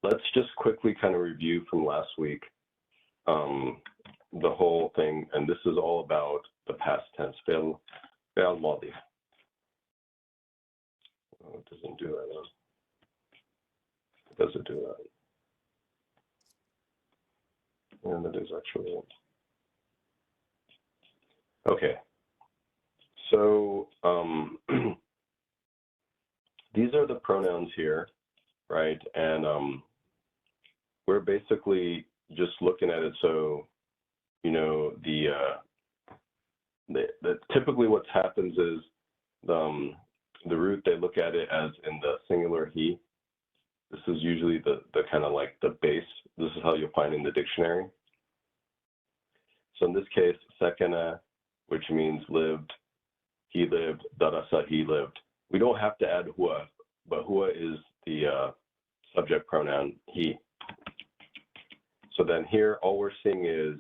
let's just quickly kind of review from last week the whole thing, and this is all about the past tense. فعل ماضي. Oh, it doesn't do that. Huh? Does it do that? And it is actually it. Okay. So these are the pronouns here, right? And we're basically just looking at it. So, you know, the typically what happens is the root, they look at it as in the singular he. This is usually the kind of like the base. This is how you'll find in the dictionary. So in this case, sekana, which means lived, he lived, darasa, he lived. We don't have to add huwa, but huwa is the subject pronoun he. So then here, all we're seeing is,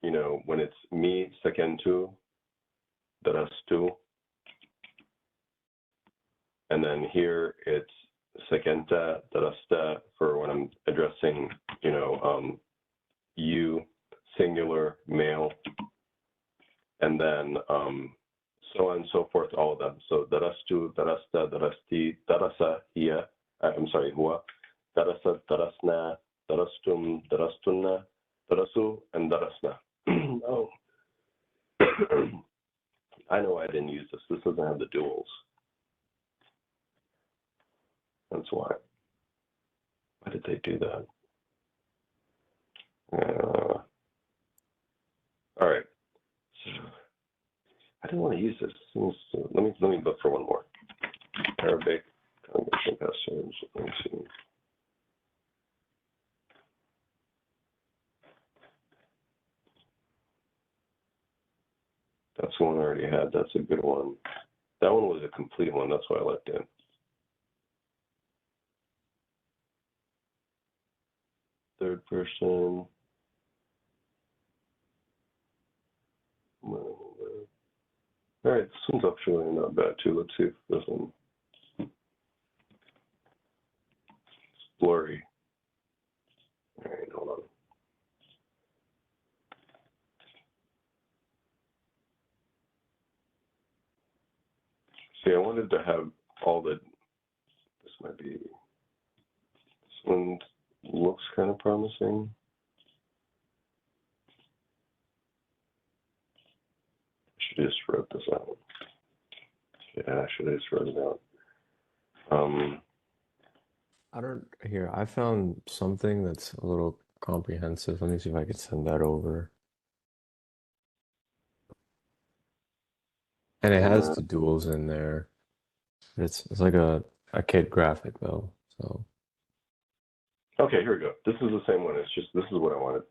you know, when it's me, sekentu, darastu, and then here it's sekenta, darasta for when I'm addressing, you know, you, singular, male, and then so on and so forth, all of them. So darastu, darasta, darasti, darasa, hiya, I'm sorry, huwa, darasa, darasna, darastum, darastunna, darasu, and darasna. Oh, I know I didn't use this. This doesn't have the duals. That's why. Why did they do that? All right. So, I didn't want to use this. Let me look for one more. Arabic conjugation passage. Let me see. That's one I already had. That's a good one. That one was a complete one. That's why I left it. Third person. All right, this one's actually not bad too. Let's see if this one. It's blurry. All right, hold on. See, I wanted to have all the, this might be, this one looks kind of promising. I should have just wrote this out. Yeah, I should have just wrote it out. I found something that's a little comprehensive. Let me see if I can send that over. And it has the duals in there. It's like a kid graphic though, so. Okay, here we go. This is the same one. It's just, this is what I wanted.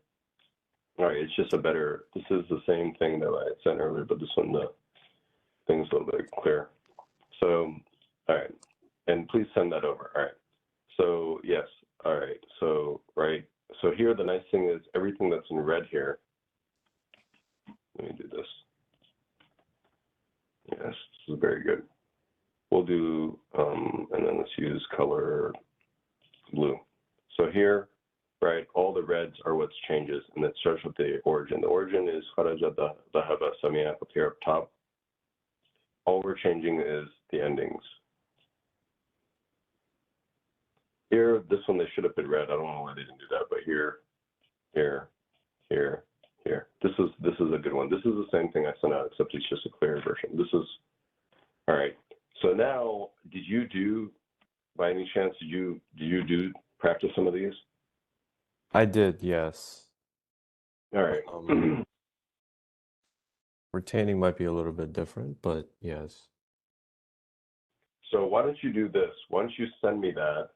All right, it's just a better, this is the same thing that I sent earlier, but this one, the thing's a little bit clearer. So, all right, and please send that over. All right, so yes, all right, so, right, so here the nice thing is everything that's in red here, let me do this. Yes, this is very good. We'll do, and then let's use color blue. So here, right, all the reds are what's changes, and it starts with the origin. The origin is kharaja dhahaba samia up here up top. All we're changing is the endings. Here, this one they should have put red. I don't know why they didn't do that, but here, here, here, here. This is a good one. This is the same thing I sent out, except it's just a clearer version. This is all right. So now, did you do, by any chance, did you practice some of these? I did, yes. All right. Retaining might be a little bit different, but yes. So why don't you do this? Why don't you send me that,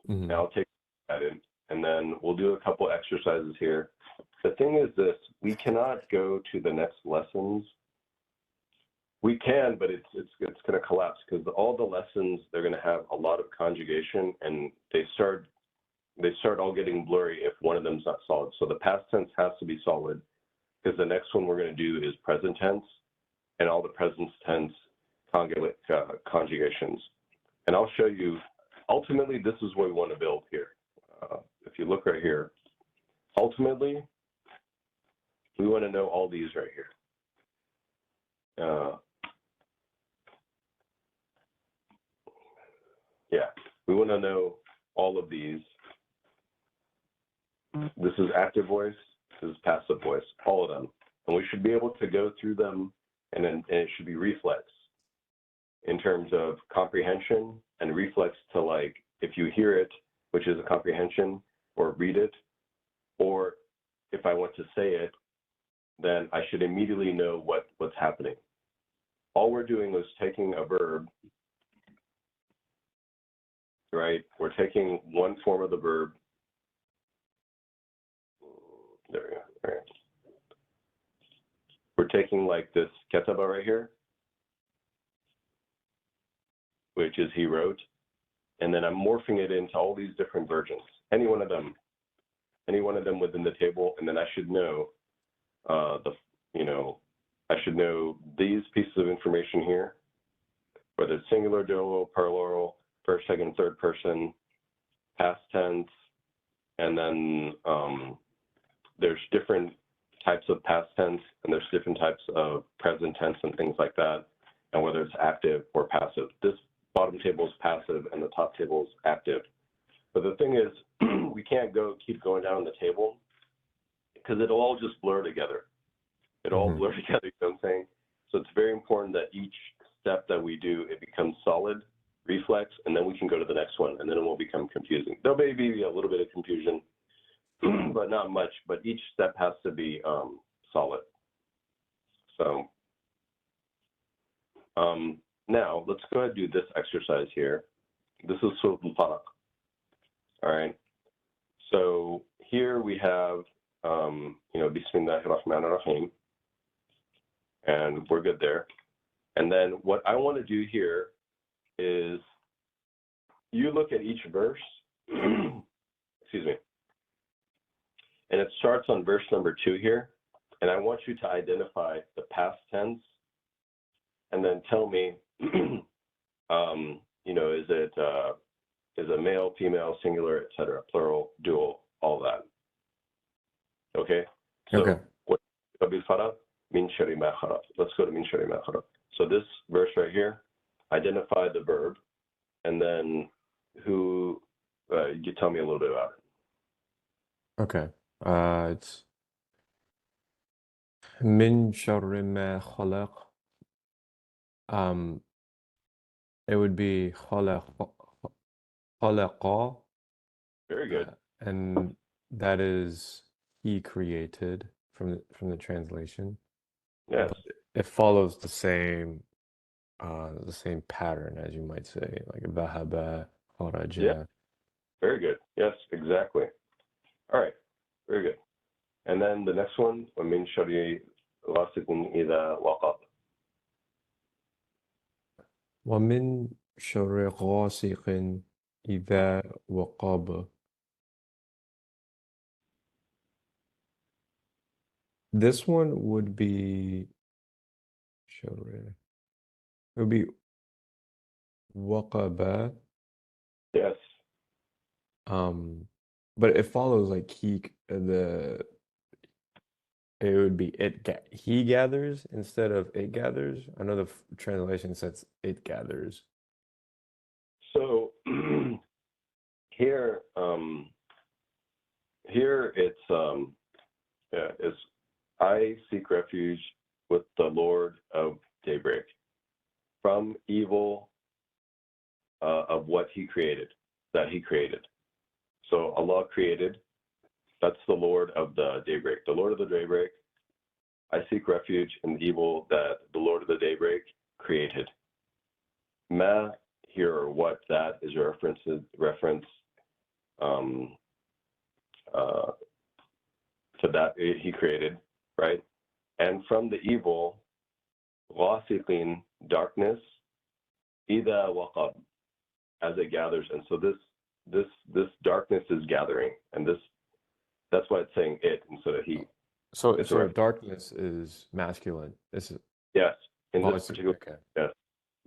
and I'll take that in, and then we'll do a couple exercises here. The thing is this, we cannot go to the next lessons. We can, but it's going to collapse because all the lessons, they're going to have a lot of conjugation, and they start all getting blurry if one of them's not solid. So the past tense has to be solid, because the next one we're going to do is present tense and all the present tense conjugations. And I'll show you, ultimately, this is what we want to build here, if you look right here, ultimately, we want to know all these right here. Yeah, we want to know all of these. This is active voice, this is passive voice, all of them. And we should be able to go through them, and it should be reflex in terms of comprehension, and reflex to, like, if you hear it, which is a comprehension, or read it, or if I want to say it, then I should immediately know what's happening. All we're doing is taking a verb, right? We're taking one form of the verb. There we go. All right. We're taking like this ketaba right here, which is he wrote, and then I'm morphing it into all these different versions. Any one of them within the table, and then I should know I should know these pieces of information here, whether it's singular, dual, plural, first, second, third person, past tense, and then there's different types of past tense, and there's different types of present tense and things like that, and whether it's active or passive. This bottom table is passive, and the top table is active. But the thing is, we can't keep going down the table, because it'll all just blur together. It'll all blur together, you know what I'm saying? So it's very important that each step that we do, it becomes solid, reflex, and then we can go to the next one, and then it won't become confusing. There may be a little bit of confusion, but not much. But each step has to be solid. So now let's go ahead and do this exercise here. This is Surah Al-Falaq. All right. So here we have, Bismillahir Rahmanir Rahim, and we're good there. And then what I want to do here is you look at each verse, excuse me, and it starts on verse number 2 here, and I want you to identify the past tense, and then tell me, is it male, female, singular, etc., plural, dual, all that. Okay? So, Okay. Let's go to min shari ma khalaq. So this verse right here, identify the verb, and then you tell me a little bit about it. Okay. It's min sharri ma khalaq. It would be khalaqa. Very good. And that is he created from the translation. Yes. But it follows the same pattern, as you might say, like dhahaba, kharaja. Yeah. Very good. Yes, exactly. All right. Very good. And then the next one, وَمِن شَرِّ غَاسِقٍ إِذَا وَقَبَ. وَمِن شَرِّ غَاسِقٍ إِذَا وَقَبَ. This one would be شَرِّ. It would be waqaba. Yes. But it follows like it would be he gathers instead of it gathers. I know the translation says it gathers. So here it's I seek refuge with the Lord of daybreak from evil of what he created, that he created. So Allah created, that's the Lord of the daybreak. The Lord of the daybreak, I seek refuge in the evil that the Lord of the daybreak created. Ma here, or what, that is a reference to that he created, right? And from the evil, ghasiqin, darkness, ida waqab, as it gathers. And so this darkness is gathering, and that's why it's saying it instead of he. So darkness is masculine. Yes. In this particular, okay. Yes.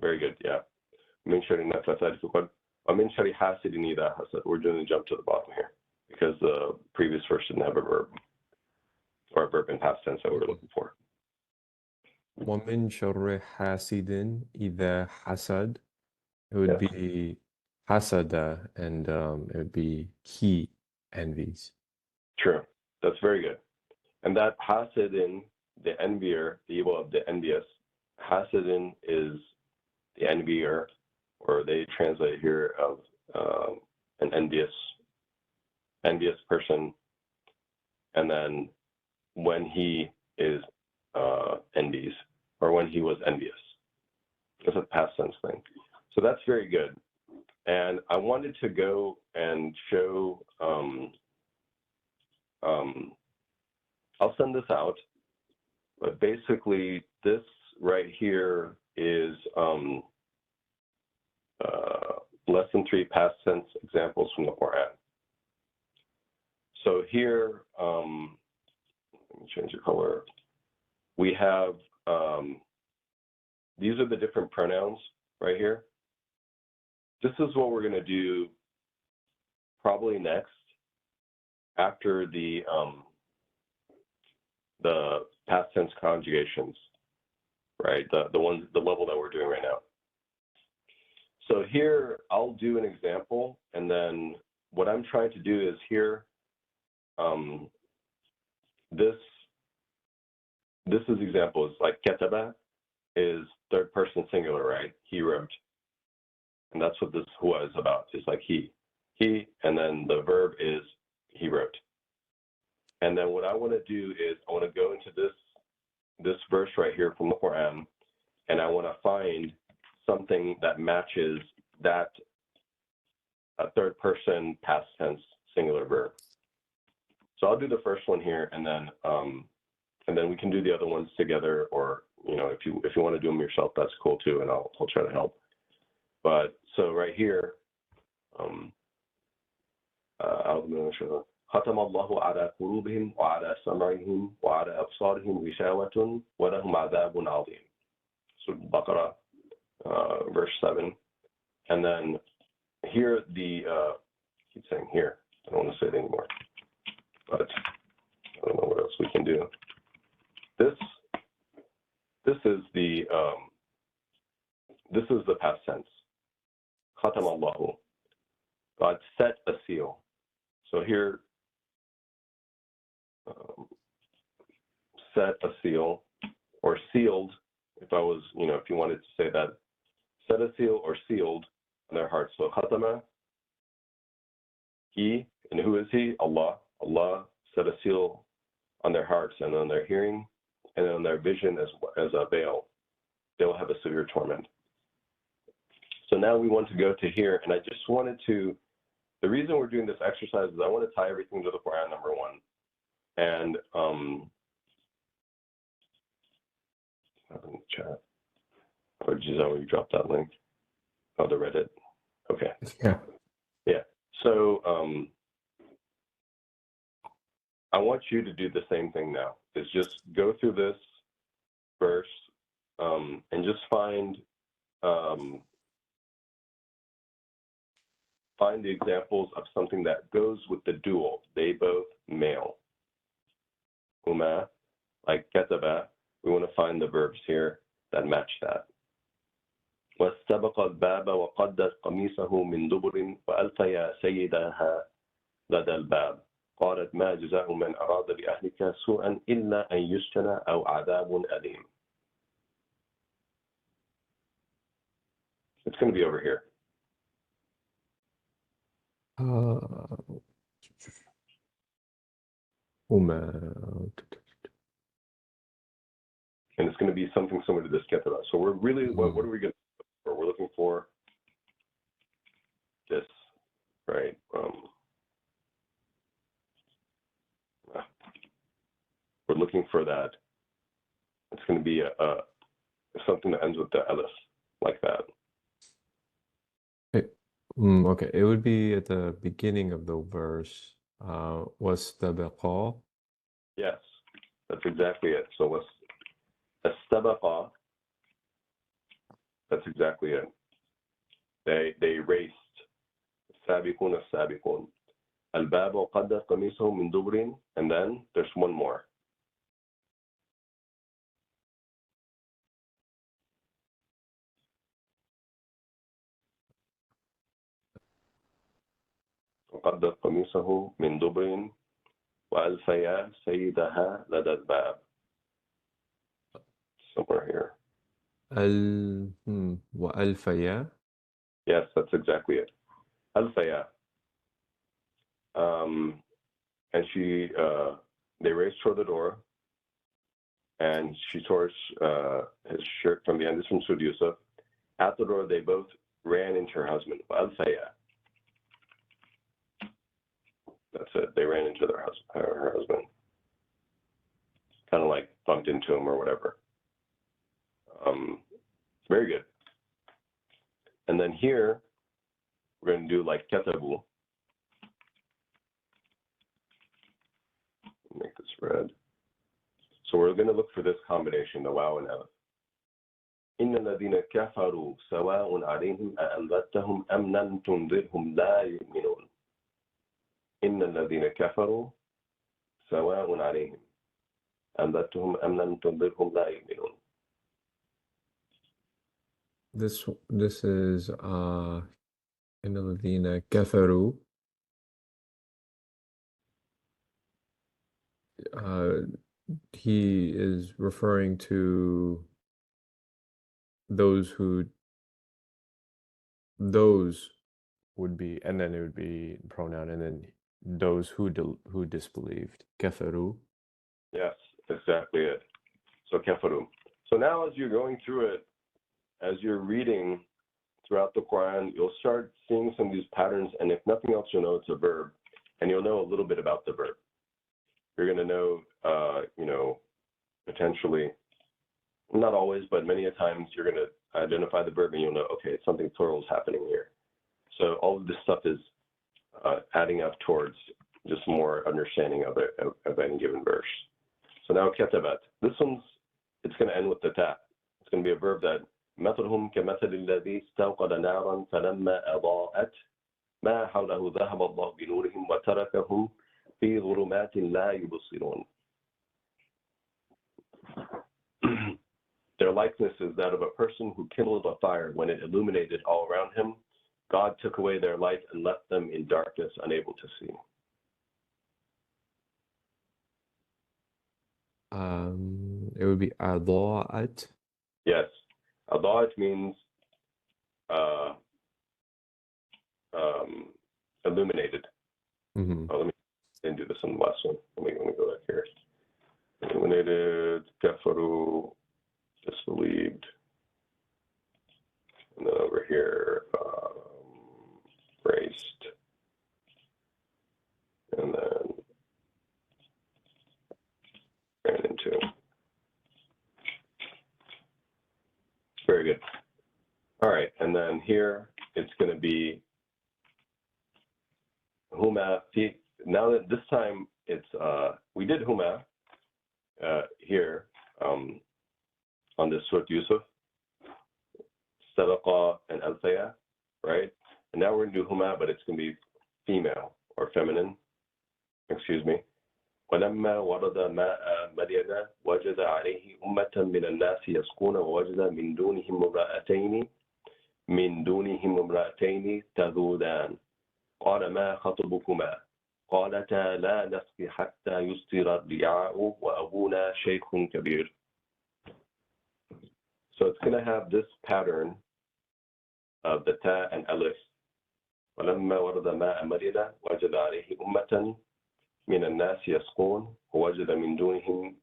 Very good. Yeah. Min shari nafasati fi qalb, wa min shari hasidin idha hasad. We're doing the jump to the bottom here. because the previous verse didn't have a verb or a verb in past tense that we were looking for. وَمِن شَرِّ حَاسِدٍ إِذَا حَسَدَ. It would be hasada, and it would be he envies. True. That's very good. And that hasidin, the envier, the evil of the envious, hasidin is the envier, or they translate here of an envious person. And then when he is envies, or when he was envious. It's a past tense thing. So that's very good. And I wanted to go and show, I'll send this out, but basically this right here is lesson 3 past tense examples from the Quran. So here, let me change the color. We have, these are the different pronouns right here. This is what we're going to do probably next after the past tense conjugations, right? The level that we're doing right now. So here I'll do an example, and then what I'm trying to do is here, this is examples like kataba is third person singular, right? He wrote. And that's what this huwa is about. It's like he, and then the verb is he wrote. And then what I want to do is I want to go into this verse right here from the Quran, and I want to find something that matches that third person past tense singular verb. So I'll do the first one here, and then we can do the other ones together, or if you want to do them yourself, that's cool too, and I'll try to help. But so right here, ختم الله على قلوبهم وعلى سمعهم وعلى أبصارهم غشاوة ولهم عذاب عظيم. So Baqarah, verse 7, and then here I keep saying here. I don't want to say it anymore, but I don't know what else we can do. This is the past tense. Khatam Allahu. God set a seal. So here, set a seal, or sealed, if I was, if you wanted to say that, set a seal or sealed on their hearts. So khatama, he, and who is he? Allah. Allah set a seal on their hearts and on their hearing and on their vision as a veil. They will have a severe torment. So now we want to go to here, and I just wanted to, the reason we're doing this exercise is I want to tie everything to the Quran, number one. And in the chat. Oh, geez, I already dropped that link. Oh, the Reddit. Okay. Yeah. So I want you to do the same thing now. Is just go through this verse and just find the examples of something that goes with the dual. They both male. Huma, like kataba. We want to find the verbs here that match that. واستبق الباب وقدت قميصه من دبر وألف يا سيدها لدى الباب قالت ما جزاء من أراد بأهلك سوءا إلا أن يسجن أو عذاب أليم. It's going to be over here. And it's going to be something similar to this kataba. So we're really, what are we going to look for? We're looking for this, right? We're looking for that. It's going to be something that ends with the elif, like that. Okay, it would be at the beginning of the verse. وَاسْتَبَقَا. Yes, that's exactly it. So what's istabaqa? That's exactly it. They raced. Sabiqun as-sabiqun. الباب قد قميصه من دبر, and then there's one more. قد قميصه من دبر وألفيا سيدها لدى الباب. Somewhere here. وألفيا. Yes, that's exactly it. ألفيا. And they raced toward the door, and she tore his shirt from the end. This is from Sud Yusuf. At the door, they both ran into her husband. وألفيا. That's it. They ran into her husband. Kind of like bumped into him or whatever. Very good. And then here, we're going to do like katabu. Make this red. So we're going to look for this combination, the waw and alif. إن الذين كفروا سواء عليهم أأنذرتهم أم لم تنذرهم لا يؤمنون. إن الذين كفروا سواء عليهم أنذرتهم أم لم تنذرهم لا يؤمنون. This is إن الذين كفروا. He is referring to those would be, and then it would be pronoun, and then those who disbelieved. Kafaru. Yes, exactly it. So kafaru. So now as you're going through it, as you're reading throughout the Quran, you'll start seeing some of these patterns, and if nothing else, you'll know it's a verb, and you'll know a little bit about the verb. You're going to know, potentially, not always, but many a times you're going to identify the verb and you'll know, okay, something plural is happening here. So all of this stuff is adding up towards just more understanding of any given verse. So now katabat. This one's, it's going to end with the ta. It's going to be a verb that مثلهم كمثل الذي استوقد نارا فلما أضاءت ما حوله ذهب الله بنورهم وتركهم في ظلمات لا يبصرون. Their likeness is that of a person who kindled a fire. When it illuminated all around him, God took away their light and left them in darkness, unable to see. It would be أضاءت. Yes. Adat means illuminated. Mm-hmm. Oh, let me do this in the last one. Let me go back here. Illuminated, kafaru, disbelieved. And then over here, raised. And then ran into. Very good. All right, and then here it's going to be huma fi. Now that this time it's we did huma here on this Surah Yusuf, Sadaqa and Althaya, right? And now we're going to do huma, but it's going to be female or feminine. Excuse me. ولما ورد ماء مدين وجد عليه أمة من الناس يسقون ووجد من دونهم امرأتين تذودان قال ما خطبكما قالتا لا نسقي حتى يصدر الرعاء وأبونا شيخ كبير. So it's going to have this pattern of the ta and alif. ولما ورد ماء مدين وجد عليه أمة من الناس يسقون ووجد من دونهم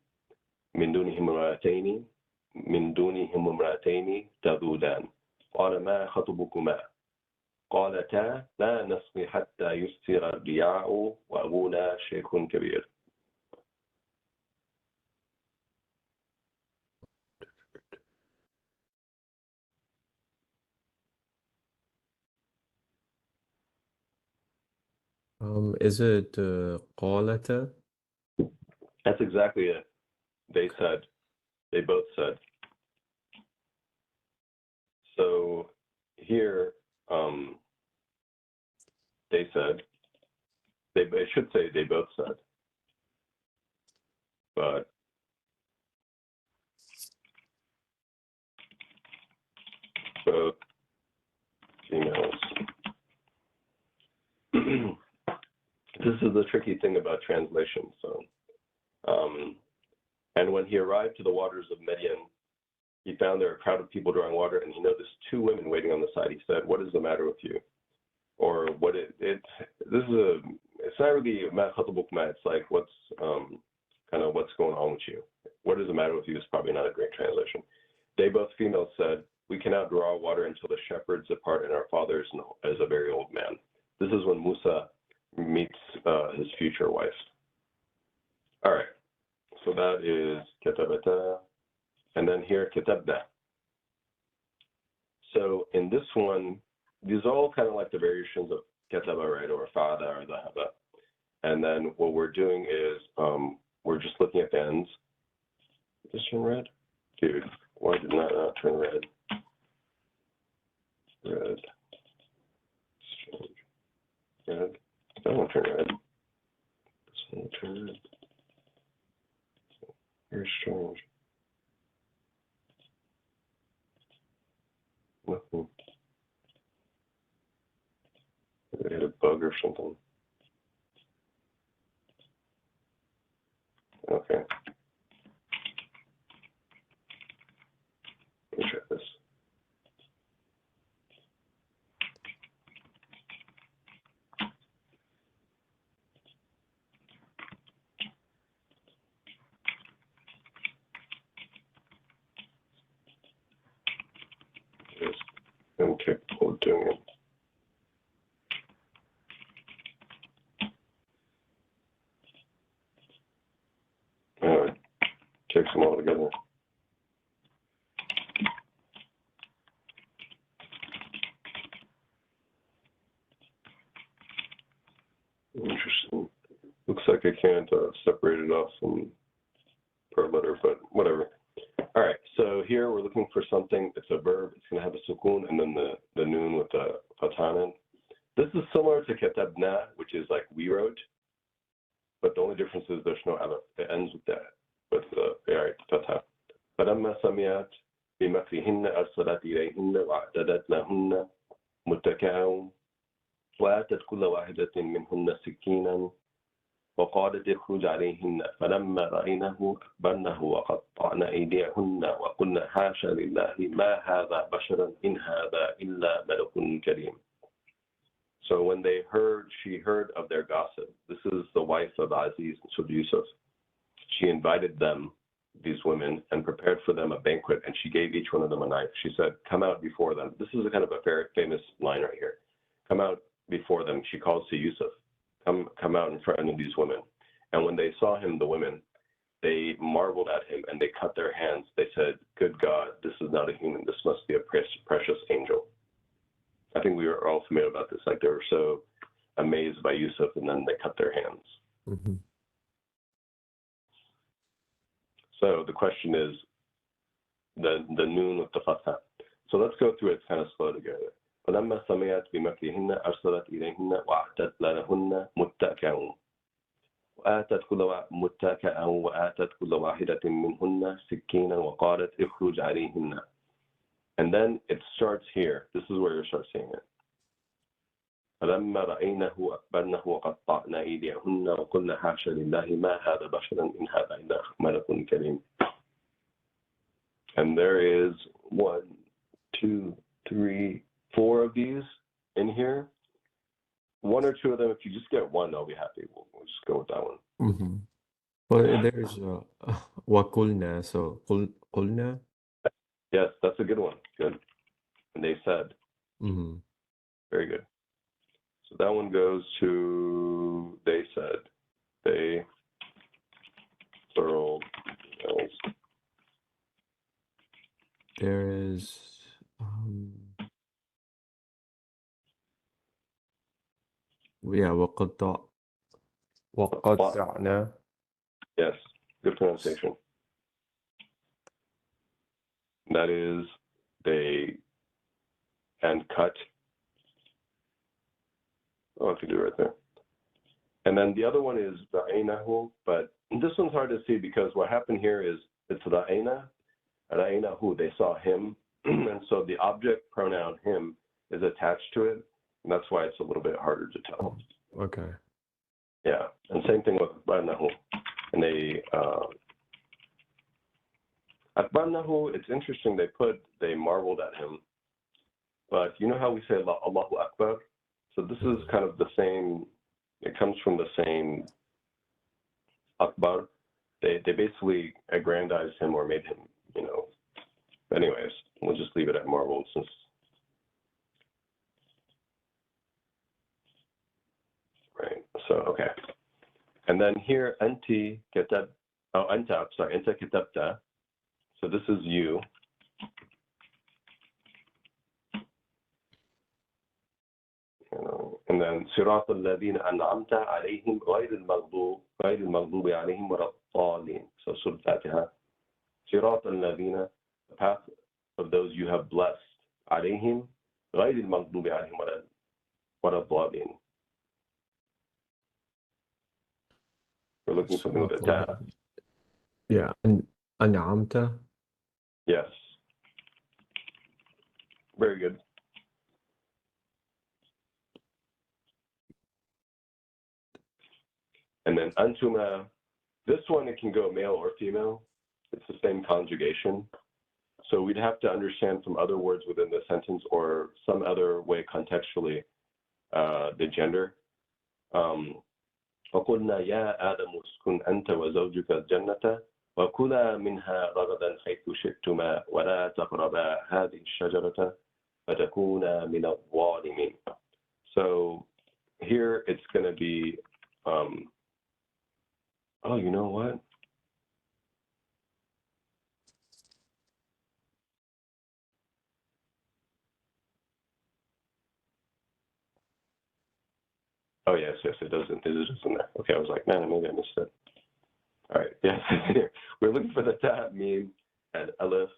امرأتين تذودان قال ما خطبكما قالتا لا نسقي حتى يصدر الرعاء وأبونا شيخ كبير. Is it قالتا? That's exactly it. They both said. So here, they said, It should say they both said. But both females. This is the tricky thing about translation. So, and when he arrived to the waters of Midian, he found there a crowd of people drawing water, and he noticed two women waiting on the side. He said, "What is the matter with you?" Or what it's not really ma khatabukma, it's like what's going on with you. What is the matter with you is probably not a great translation. They both females said, "We cannot draw water until the shepherds depart and our father is a very old man." This is when Musa meets his future wife. All right, so that is katabata, and then here katabda. So in this one, these are all kind of like the variations of kataba, right, or fada or dhahaba. And then what we're doing is we're just looking at the ends. Did this turn red? Dude, why did not turn red? Red. Strange. Red. That won't turn red. This one will turn red. Very strange. Nothing. Maybe they had a bug or something. Okay. Let me try this. I'm capable of doing it. Takes them all together. Interesting. Looks like I can't separate it off per letter, but whatever. All right, so here we're looking for something. It's a verb. It's going to have a sukun and then the noon with the fatanan. This is similar to katabna, which is like we wrote, but the only difference is there's no alif. It ends with that. With فتحة. فلما سمعت بمكرهن أرسلت إليهن وأعتدت لهن متكئا وآتت كل واحدة منهن سكينا وقالت اخرج عليهن فلما رأينه أكبرنه وقطعن أيديهن وقلن حاشا لله ما هذا بشرا إن هذا إلا ملك كريم. So when she heard of their gossip. This is the wife of Aziz and Yusuf. She invited them, these women, and prepared for them a banquet, and she gave each one of them a knife. She said, "Come out before them." This is a kind of a very famous line right here. Come out before them. She calls to Yusuf. Come out in front of these women. And when they saw him, the women, they marveled at him, and they cut their hands. They said, "Good God, this is not a human. This must be a precious angel." I think we are all familiar about this. Like they were so amazed by Yusuf, and then they cut their hands. Mm-hmm. So the question is the noon with the fatha. So let's go through it kind of slow together. فلما سمعت بمكرهن أرسلت إليهن وأعتدت لهن متكئا وآتت كل واحدة منهن سكينا وقالت اخرج عليهن. And then it starts here. This is where you start seeing it. فلما رأينه أكبرنه وقطعن أيديهن وقلن حاشا لله ما هذا بشرا إن هذا إلا ملك كريم. And there is 1, 2, 3, 4 of these in here. 1 or 2 of them, if you just get 1, I'll be happy. We'll just go with that one. Mm-hmm. Well, there's wakulna, so qulna. Yes, that's a good one. Good. And they said. Mm-hmm. Very good. So that one goes to they said. They, plural, else. There is وقطعنا. Yes, good pronunciation. That is they and cut. Oh, I could do it right there. And then the other one is Nahu, but this one's hard to see because what happened here is it's Nahu, they saw him, and so the object pronoun him is attached to it, and that's why it's a little bit harder to tell. Okay. Yeah, and same thing with Nahu. And at Nahu, it's interesting, they marveled at him, but you know how we say Allahu Akbar? So this is kind of the same, it comes from the same Akbar. They basically aggrandized him or made him, you know. Anyways, we'll just leave it at marveled since. Right, so, okay. And then here, anta kitabta. So this is you. And then صراط الذين أنعمت عليهم غير المغضوب عليهم ولا الضالين. So Surah Fatiha. صراط الذين, the path of those you have blessed. عليهم غير المغضوب عليهم ولا الضالين. We're looking for the ta. Yeah, and أنعمت. Yes. Very good. And then antuma, this one, it can go male or female. It's the same conjugation. So we'd have to understand some other words within the sentence or some other way contextually the gender. وَقُلْنَا يَا آدَمُ اسْكُنْ أَنْتَ وَزَوْجُكَ الْجَنَّةَ وَكُلَا مِنْهَا رَغَدًا حَيْثُ شِئْتُمَا وَلَا تَقْرَبَا هَذِهِ الشَّجَرَةَ فَتَكُونَا مِنَ الظَّالِمِينَ. So here it's going to be, oh, you know what? Oh, yes, it doesn't. It is in there. Okay, I was like, man, maybe I missed it. All right, yes, here. We're looking for the ta, meme, and alif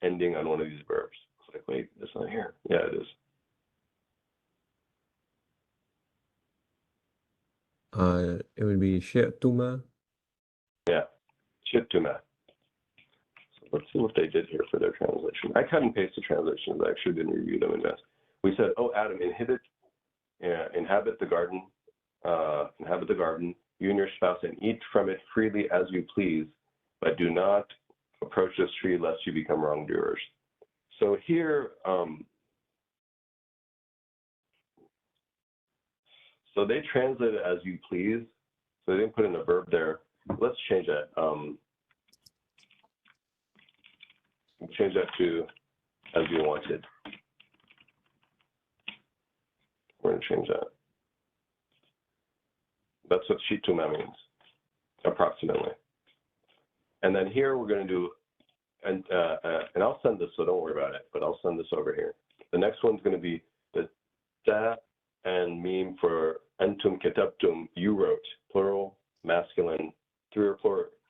ending on one of these verbs. It's like, wait, it's not here. Yeah, it is. It would be شئتما. Yeah, shittuma. So let's see what they did here for their translation. I cut and paste the translations. I actually didn't review them in mass. We said, oh, Adam, inhabit the garden, you and your spouse, and eat from it freely as you please, but do not approach this tree lest you become wrongdoers. So here, so they translate it as you please. So they didn't put in a verb there. Let's change that. Change that to as you wanted. We're going to change that. That's what shituma means, approximately. And then here we're going to do, and I'll send this, so don't worry about it, but I'll send this over here. The next one's going to be the ta and meme for antum kitabtum, you wrote, plural, masculine, three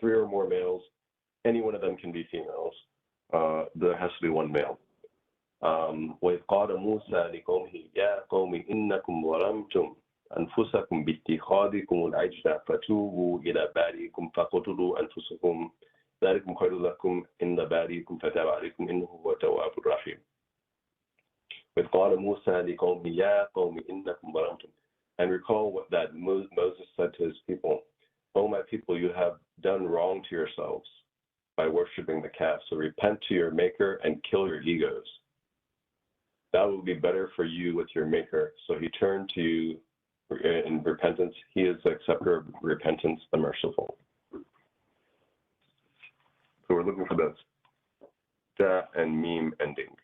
or more males. Any one of them can be females. There has to be one male. وإذ قال موسى لقومه يا قوم إنكم ظلمتم أنفسكم باتخاذكم العجل فتوبوا إلى بارئكم فاقتلوا أنفسكم ذلكم خير لكم عند بارئكم فتاب عليكم إنه هو التواب الرحيم. وإذ قال موسى لقومه يا قوم إنكم ظلمتم. And recall what that Moses said to his people. O my people, you have done wrong to yourselves by worshiping the calf. So repent to your maker and kill your egos. That will be better for you with your maker. So he turned to you in repentance. He is the acceptor of repentance, the merciful. So we're looking for this da and meme ending.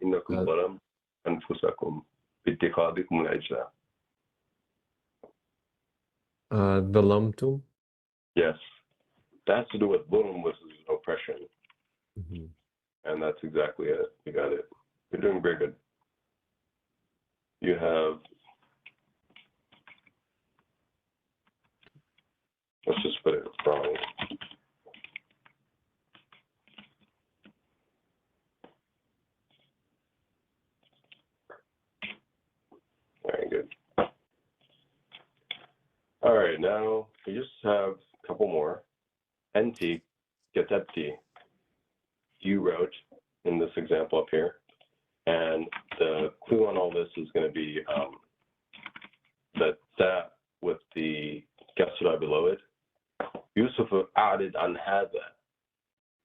إنكم ظلمتم أنفسكم باتخاذكم العجل. ظلمتم. Yes, that has to do with dhulm, which is oppression. Mm-hmm. And that's exactly it. You got it. You're doing very good. You have, let's just put it wrong. now we just have a couple more. Enti, katabti. You wrote in this example up here. And the clue on all this is going to be that with the kasra below it. Yusuf added an hada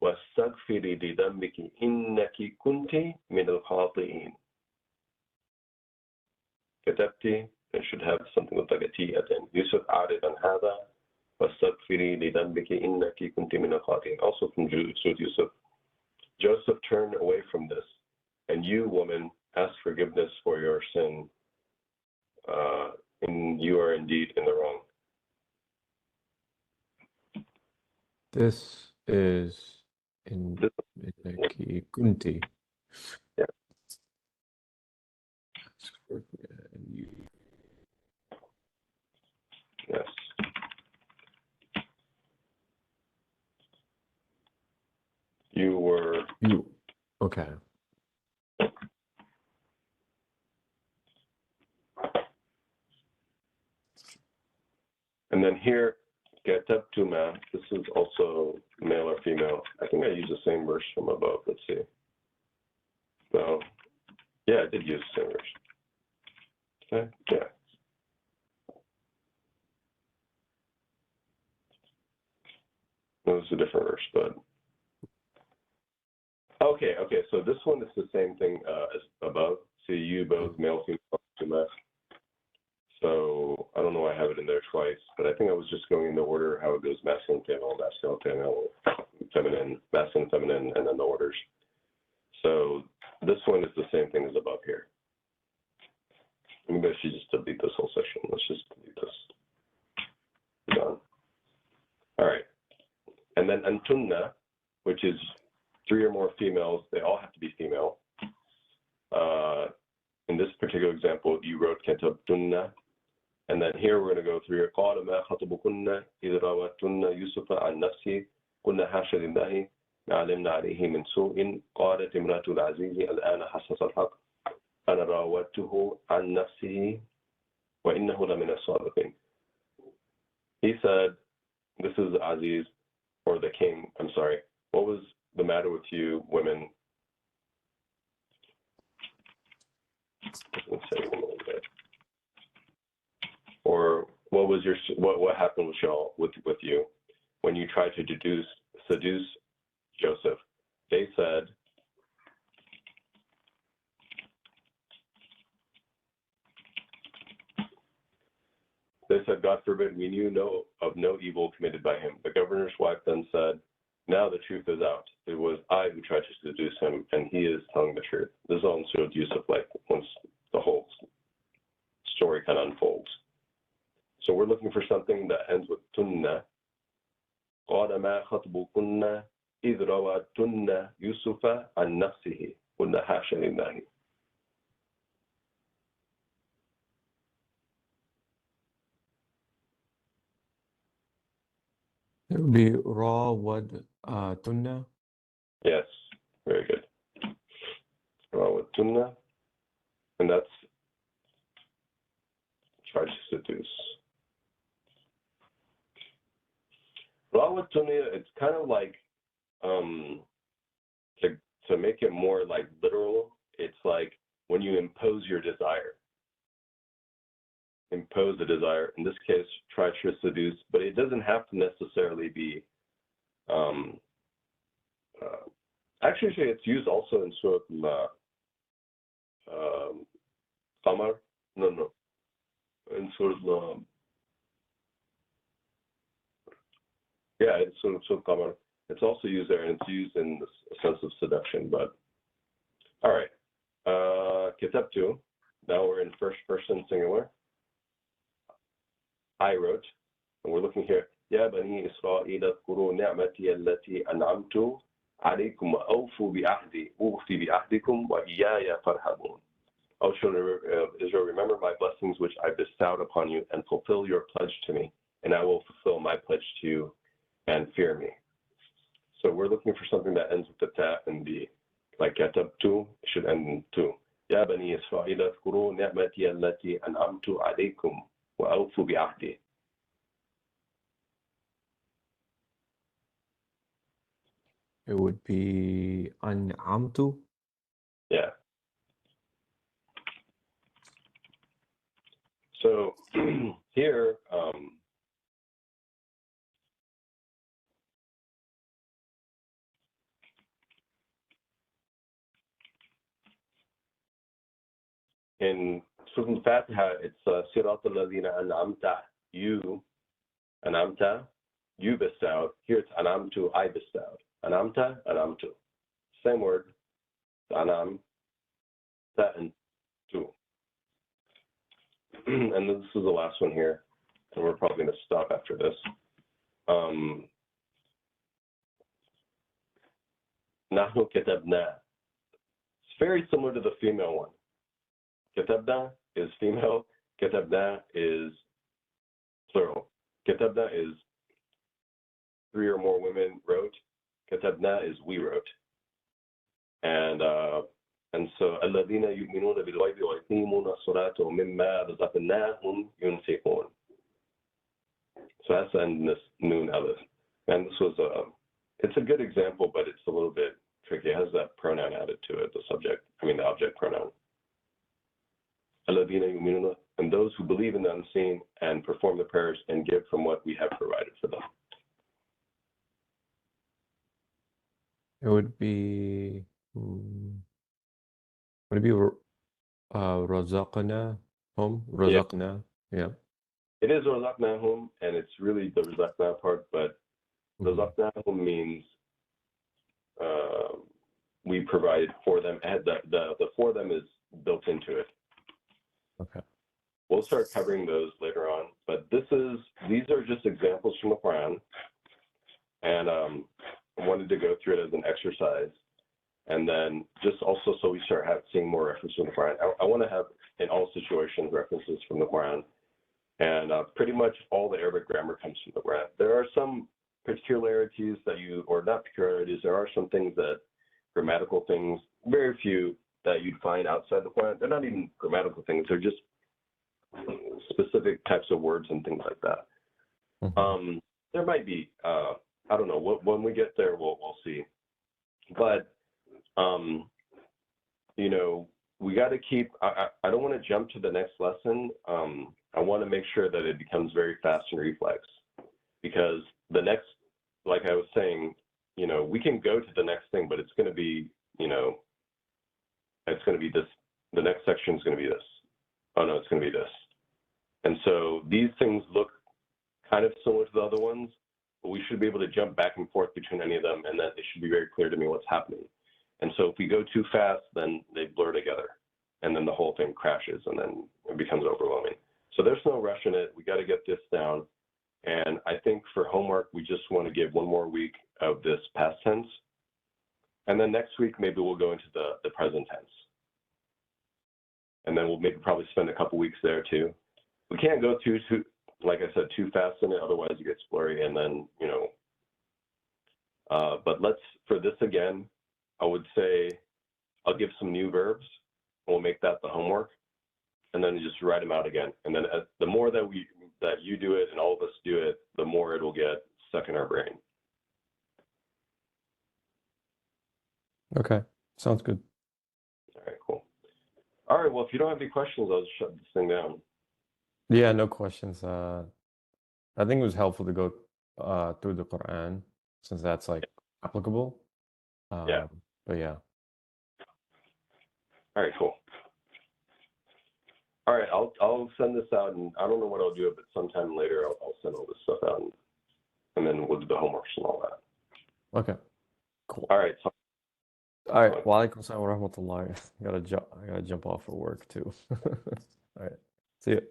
واستغفري لذنبك إنك كنت من الخاطئين. كتبتي, it should have something with like a T at the end. Yusuf added an hada واستغفري لذنبك إنك كنت من الخاطئين. Also from Yusuf. Joseph turned away from this, and you, woman, ask forgiveness for your sin, and you are indeed in the wrong. This is in Kunti. Yeah. Yes. You were. You. Okay. And then here, katabtuma. This is also male or female. I think I used the same verse from above. Let's see. So, yeah, I did use the same verse. Okay. Yeah. It was a different verse, but. Okay. So this one is the same thing as above. See, you both male, female, so I don't know why I have it in there twice, but I think I was just going in the order how it goes: masculine, female, feminine, masculine, feminine, and then the orders. So this one is the same thing as above here. Maybe I should just delete this whole section. Let's just delete this. Done. All right. And then antunna, which is 3 or more females. They all have to be female. In this particular example, you wrote katabtunna. And then here we're going to go through قال ما خطبكن إذ راوتن يوسف عن نفسه قلنا حاشا لله ما علمنا عليه من سوء قالت امرأة العزيز الآن حسس الحق أنا راودته عن نفسه وإنه لمن الصادقين. He said, this is Aziz, or the king, I'm sorry. What was the matter with you women? Let's say a little bit. Or what was your what happened with y'all with you when you tried to seduce Joseph? They said, God forbid, we knew of no evil committed by him. The governor's wife then said, now the truth is out. It was I who tried to seduce him, and he is telling the truth. This is all in Surah Yusuf, like once the whole story kind of unfolds. So we're looking for something that ends with tunna. قال ما خطبكن إذ راوتن يوسف عن نفسه قلنا حاشا لله. It would be tunna. Yes, very good. Rawatunna, and that's try to seduce. Rawatunna, it's kind of like to make it more like literal. It's like when you impose your desire. Impose the desire. In this case, try to seduce, but it doesn't have to necessarily be. Actually, it's used also in Surah Qamar. No. In Surah yeah, it's Surah Qamar. It's also used there, and it's used in the sense of seduction. But all right, Kitabtu. Now we're in first person singular. I wrote, and we're looking here. يا بني إسرائيل اذكروا نعمتي التي أنعمت عليكم وأوفوا بعهدي أوفي بعهدكم وإياي فارهبون. O children of Israel, remember my blessings which I bestowed upon you, and fulfill your pledge to me, and I will fulfill my pledge to you, and fear me. So we're looking for something that ends with the ta and the, like katabtu, it should end in tu. يا بني إسرائيل اذكروا نعمتي التي أنعمت عليكم وأوفوا بعهدي. It would be أنعمت. Yeah. So here, in Surah Al-Fatiha, it's Sirat al-Ladina an'amta, you, an'amta, you bestowed. Here it's an'amtu, I bestowed. An'amta, an'amtu. Same word, an'am, ta, and tu. And this is the last one here, and we're probably going to stop after this. Nahu katabna. It's very similar to the female one. Katabna is female, katabna is plural. Katabna is 3 or more women wrote. Katabna is we wrote. And so الذين يؤمنون بالغيب ويقيمون الصلاة ومما رزقناهم ينفقون. So that's in this noon alif. And this was it's a good example, but it's a little bit tricky. It has that pronoun added to it, the object pronoun. الذين يؤمنون, and those who believe in the unseen and perform the prayers and give from what we have provided for them. It would be رزقناهم. رزقنا. Yeah. It is رزقناهم, and it's really the رزقنا part, but رزقناهم means we provided for them. The for them is built into it. Okay. We'll start covering those later on, but these are just examples from the Quran, and I wanted to go through it as an exercise, and then just also so we start seeing more references from the Quran. I want to have in all situations references from the Quran, and pretty much all the Arabic grammar comes from the Quran. There are some particularities there are some things grammatical things, very few that you'd find outside the Quran. They're not even grammatical things, they're just specific types of words and things like that. Mm-hmm. There might be, I don't know, when we get there, we'll see. But, we got to keep, I don't want to jump to the next lesson. I want to make sure that it becomes very fast and reflex, because the next, like I was saying, we can go to the next thing, but it's going to be, it's going to be this, the next section is going to be this. Oh no, it's going to be this. And so these things look kind of similar to the other ones, but we should be able to jump back and forth between any of them, and that it should be very clear to me what's happening. And so if we go too fast, then they blur together, and then the whole thing crashes, and then it becomes overwhelming. So there's no rush in it. We got to get this down. And I think for homework, we just want to give one more week of this past tense. And then next week, maybe we'll go into the present tense. And then we'll maybe probably spend a couple weeks there too. We can't go too, like I said, too fast in it, otherwise it gets blurry. And then, but for this again, I would say I'll give some new verbs. We'll make that the homework, and then just write them out again. And then the more that you do it and all of us do it, the more it will get stuck in our brain. Okay, sounds good. All right, cool. All right, well, if you don't have any questions, I'll just shut this thing down. Yeah, no questions. I think it was helpful to go through the Quran, since that's like applicable. Yeah. But yeah. All right, cool. All right, I'll send this out, and I don't know what I'll do, but sometime later I'll send all this stuff out, and then we'll do the homeworks and all that. Okay, cool. All right. All right. Walaikum assalam wa rahmatullah. I gotta jump off for work too. All right. See you.